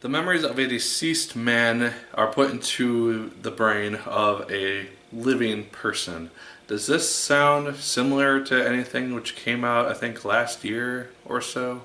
The memories of a deceased man are put into the brain of a living person. Does this sound similar to anything which came out, I think, last year or so?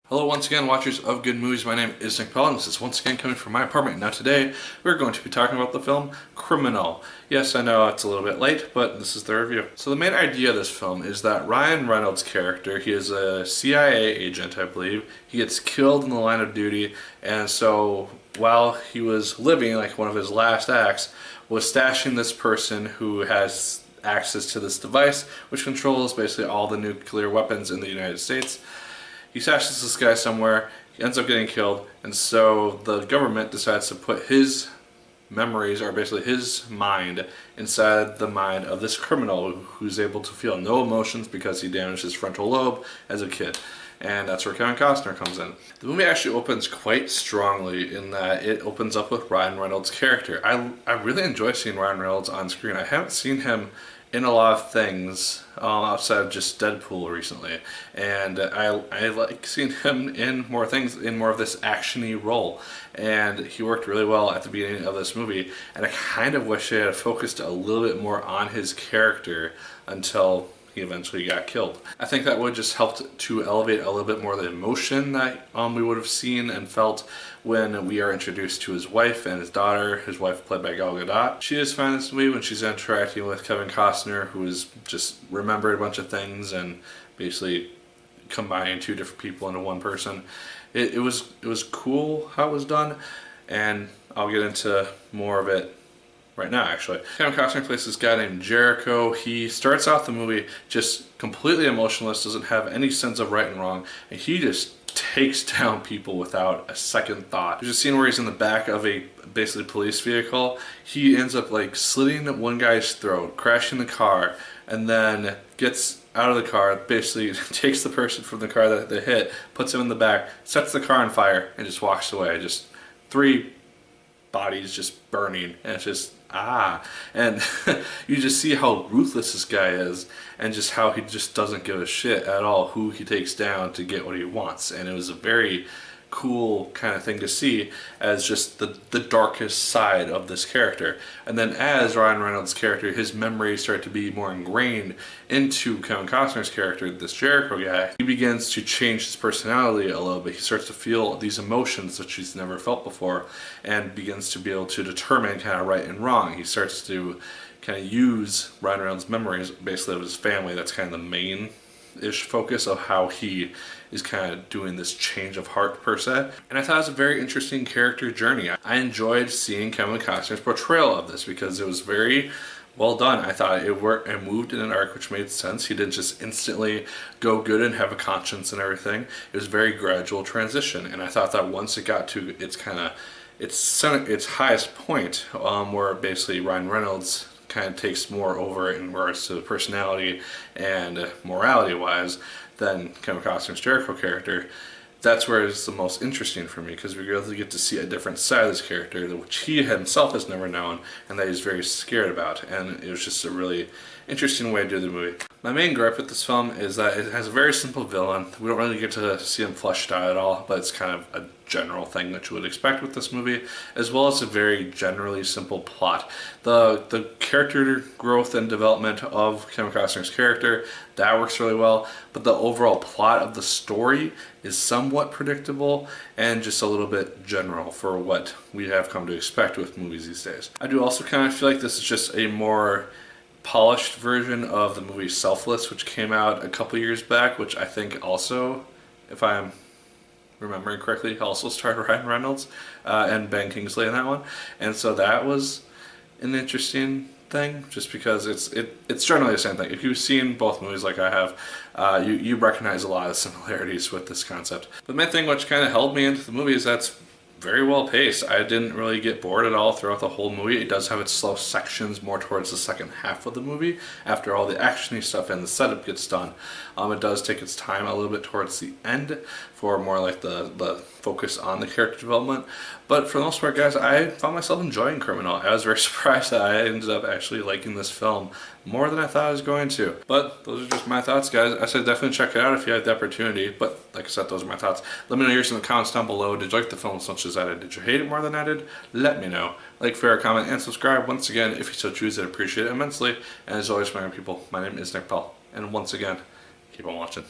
Hello once again, watchers of good movies. My name is Nick Pell and this is once again coming from my apartment. Now today we're going to be talking about the film Criminal. Yes, I know it's a little bit late, but this is the review. So the main idea of this film is that Ryan Reynolds' character, he is a CIA agent, I believe. He gets killed in the line of duty, and so while he was living, like one of his last acts, was stashing this person who has access to this device, which controls basically all the nuclear weapons in the United States. He stashes this guy somewhere, he ends up getting killed, and so the government decides to put his memories, or basically his mind, inside the mind of this criminal who's able to feel no emotions because he damaged his frontal lobe as a kid. And that's where Kevin Costner comes in. The movie actually opens quite strongly in that it opens up with Ryan Reynolds' character. I really enjoy seeing Ryan Reynolds on screen. I haven't seen him in a lot of things outside of just Deadpool recently, and I like seeing him in more things, in more of this action-y role, and he worked really well at the beginning of this movie, and I kind of wish they had focused a little bit more on his character until he eventually got killed. I think that would just help to elevate a little bit more the emotion that we would have seen and felt when we are introduced to his wife and his daughter, his wife played by Gal Gadot. She is fine in this movie when she's interacting with Kevin Costner, who has just remembered a bunch of things and basically combining two different people into one person. It was cool how it was done, and I'll get into more of it right now, actually. Kevin Costner plays this guy named Jericho. He starts out the movie just completely emotionless, doesn't have any sense of right and wrong, and he just takes down people without a second thought. There's a scene where he's in the back of a basically police vehicle. He ends up like slitting one guy's throat, crashing the car, and then gets out of the car, basically takes the person from the car that they hit, puts him in the back, sets the car on fire, and just walks away. Just three bodies just burning, and it's just and you just see how ruthless this guy is, and just how he just doesn't give a shit at all who he takes down to get what he wants. And it was a very cool kind of thing to see as just the darkest side of this character. And then as Ryan Reynolds' character, his memories start to be more ingrained into Kevin Costner's character, this Jericho guy, he begins to change his personality a little bit. He starts to feel these emotions that he's never felt before, and begins to be able to determine kind of right and wrong. He starts to kind of use Ryan Reynolds' memories basically of his family. That's kind of the main-ish focus of how he is kind of doing this change of heart per se. And I thought it was a very interesting character journey. I enjoyed seeing Kevin Costner's portrayal of this because it was very well done. I thought it worked and moved in an arc which made sense. He didn't just instantly go good and have a conscience and everything. It was a very gradual transition, and I thought that once it got to its highest point, where basically Ryan Reynolds kind of takes more over in regards to personality and morality wise than Kevin Costner's Jericho character, that's where it's the most interesting for me, because we really get to see a different side of this character which he himself has never known and that he's very scared about. And it was just a really interesting way to do the movie. My main gripe with this film is that it has a very simple villain. We don't really get to see him fleshed out at all, but it's kind of a general thing that you would expect with this movie, as well as a very generally simple plot. The character growth and development of Kevin Costner's character, that works really well, but the overall plot of the story is somewhat predictable and just a little bit general for what we have come to expect with movies these days. I do also kind of feel like this is just a more polished version of the movie Selfless, which came out a couple years back, which I think also, if I'm remembering correctly, also starred Ryan Reynolds and Ben Kingsley in that one. And so that was an interesting thing, just because it's generally the same thing. If you've seen both movies like I have, you recognize a lot of similarities with this concept. The main thing which kind of held me into the movie is that's very well paced. I didn't really get bored at all throughout the whole movie. It does have its slow sections more towards the second half of the movie after all the actiony stuff and the setup gets done. It does take its time a little bit towards the end for more like the focus on the character development, But for the most part, guys, I found myself enjoying Criminal. I was very surprised that I ended up actually liking this film more than I thought I was going to. But those are just my thoughts, guys. I said definitely check it out if you had the opportunity. But like I said, those are my thoughts. Let me know yours in the comments down below. Did you like the film as much as I did? Did you hate it more than I did? Let me know. Like, favorite, comment, and subscribe. Once again, if you so choose, I'd appreciate it immensely. And as always, my people, my name is Nick Pell. And once again, keep on watching.